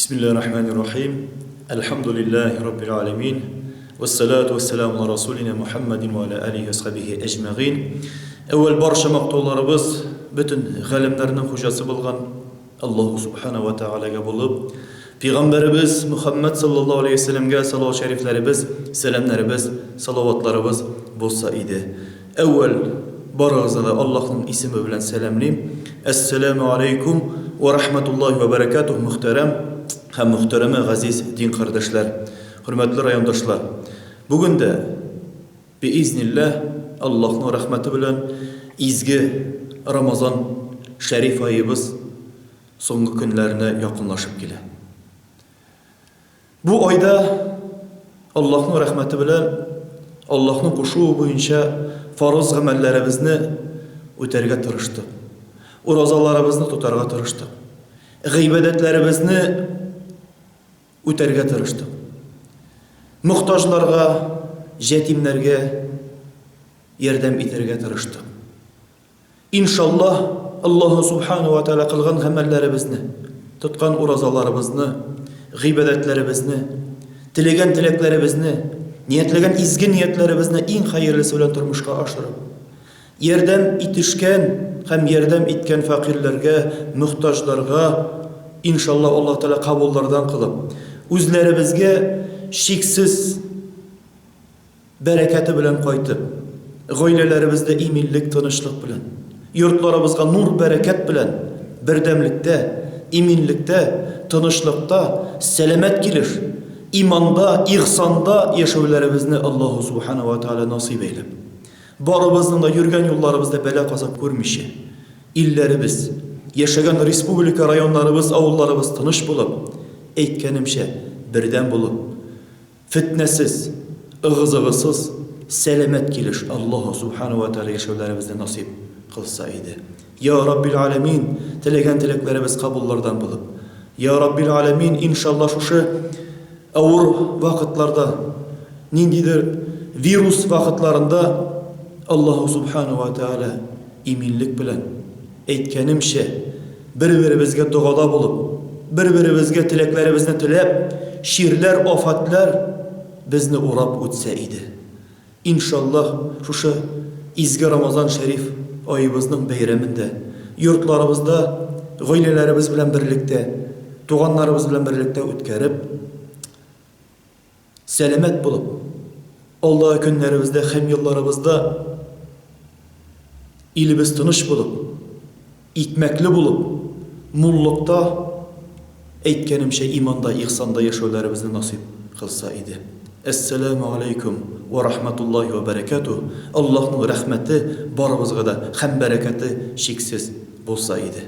Bismillahirrahmanirrahim. Elhamdülillahi Rabbil alemin. Vessalatu vesselamu ala Rasulina Muhammedin ve ala alihi ve sahbihi ecma'in. Evvel barşa maqtovlarımız bütün galimlerinin hocası bulgan Allah subhanahu wa ta'alaga bulup, Peygamberimiz Muhammed sallallahu aleyhi ve sellem'ge salavat şeriflerimiz, selamlarımız, salavatlarımız bolsa idi. Evvel barağızda Allah'ın ismi bilen selamlayayım. Esselamu aleykum ve rahmetullahi ve berekatuhu muhterem hem muhtereme gaziz din kardeşler, hürmetli rayondaşlar. Bugün de biiznillah Allah'ın rahmeti bilen izgi Ramazan şerif ayımız songu günlerine yakınlaşıp gele. Bu ayda Allah'ın rahmeti bilen Allah'ın kuşu boyunca farz amellerimizni öterge tırıştık. Urazalarımızı tutarga tırıştık. Gıybedetlerimizni öterge tırıştık. Muhtajlarga, jetimlerge yardım iterge tırıştık. İnşallah Allah subhanahu wa ta'ala kılgan amellerimizni, tutkan urazalarımızı, gıybedetlerimizni, tilegen tileklerimizni, niyetlegen izgi niyetlerimizni en hayırlısı bilen turmuşka aşırıp, yardım itişken hem yardım itken fakirlerge, muhtajlarga inşallah Allah Teala kabullardan kılıp, üzlerimizge şiksiz bereketi bilen koytup, gailelerimizde iminlik, tanışlık bilen, yurtlarımızga nur bereket bilen, birdemlikte, iminlikte, tanışlıkta, selamet gelir, imanda, ihsanda yaşavlarimizni Allah subhanahu wa ta'ala nasip eylep. Barımızın da yürgen yollarımızda bela kazap görmüşe, illerimiz, yaşayan respublika rayonlarımız, avullarımız tanış bulup, eytkenimşe birden bulup, fitnesiz, ığız-ığısız, selamet gelir Allah subhanahu wa ta'ala yaşavlarımızda nasip kılsa idi. Ya Rabbil alemin, tilegen tileklerimiz kabullardan bulup, Ya Rabbil alemin inşallah şu ağır vakitlarda, nindidir virüs vakitlarında Allah subhanahu wa ta'ala iminlik bilen eytkenimşe bir-birimizge duada bulup, bir-birimizge tileklerimizni tilep, şiirler, afatlar bizni uğrap ötse idi. İnşallah şu izgi Ramazan şerif ayımızın beyramında, yurtlarımızda gailelerimiz bilen birlikte, tuğanlarımız bilen birlikte ötkerip, selamet bulup, Allah'a günlerimizde, hem yıllarımızda ilimiz tanış bulup, ikmekli bulup, mullukta, eytkenim imanda, ihsanda yaşavlarımızı nasip kılsa idi. Esselamu aleykum ve rahmetullahi ve berekatuhu. Allah'ın rahmeti barımızga da hem bereketi şiksiz bulsa idi.